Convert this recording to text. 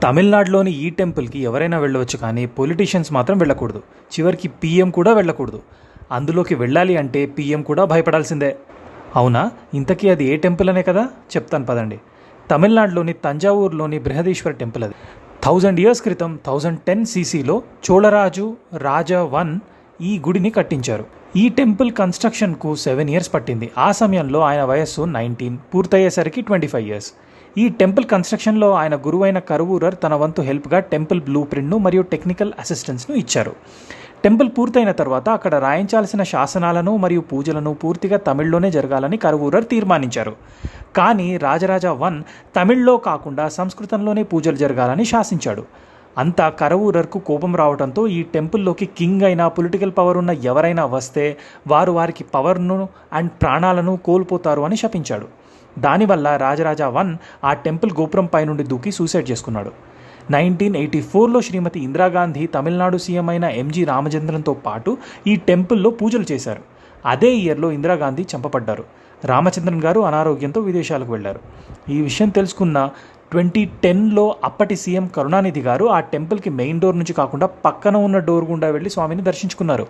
తమిళనాడులోని ఈ టెంపుల్కి ఎవరైనా వెళ్ళవచ్చు, కానీ పొలిటీషియన్స్ మాత్రం వెళ్ళకూడదు. చివరికి పీఎం కూడా వెళ్ళకూడదు. అందులోకి వెళ్ళాలి అంటే పీఎం కూడా భయపడాల్సిందే. అవునా, ఇంతకీ అది ఏ టెంపుల్ అనే కదా చెప్తాను పదండి. తమిళనాడులోని తంజావూరులోని బృహదీశ్వర టెంపుల్ అది. 1000 years క్రితం 1010 CCలో చోళరాజు రాజా 1 ఈ గుడిని కట్టించారు. ఈ టెంపుల్ కన్స్ట్రక్షన్కు 7 years పట్టింది. ఆ సమయంలో ఆయన వయస్సు 19, పూర్తయ్యేసరికి 25 years. ఈ టెంపుల్ కన్స్ట్రక్షన్లో ఆయన గురువైన కరువూరర్ తన వంతు హెల్ప్గా టెంపుల్ బ్లూ ప్రింట్ను మరియు టెక్నికల్ అసిస్టెన్స్ను ఇచ్చారు. టెంపుల్ పూర్తయిన తర్వాత అక్కడ రాయించాల్సిన శాసనాలను మరియు పూజలను పూర్తిగా తమిళ్లోనే జరగాలని కరువూరర్ తీర్మానించారు. కానీ రాజరాజ 1 తమిళ్లో కాకుండా సంస్కృతంలోనే పూజలు జరగాలని శాసించాడు. అంతా కరువూరర్కు కోపం రావడంతో ఈ టెంపుల్లోకి కింగ్ అయినా పొలిటికల్ పవర్ ఉన్న ఎవరైనా వస్తే వారికి పవర్ను అండ్ ప్రాణాలను కోల్పోతారు అని శపించాడు. దానివల్ల రాజరాజ 1 ఆ టెంపుల్ గోపురం పై నుండి దూకి సూసైడ్ చేసుకున్నాడు. 1984లో శ్రీమతి ఇందిరాగాంధీ తమిళనాడు సీఎం అయిన ఎంజి రామచంద్రన్తో పాటు ఈ టెంపుల్లో పూజలు చేశారు. అదే ఇయర్లో ఇందిరాగాంధీ చంపబడ్డారు. రామచంద్రన్ గారు అనారోగ్యంతో విదేశాలకు వెళ్లారు. ఈ విషయం తెలుసుకున్న 2010లో అప్పటి సీఎం కరుణానిధి గారు ఆ టెంపుల్కి మెయిన్ డోర్ నుంచి కాకుండా పక్కన ఉన్న డోర్ గుండా వెళ్లి స్వామిని దర్శించుకున్నారు.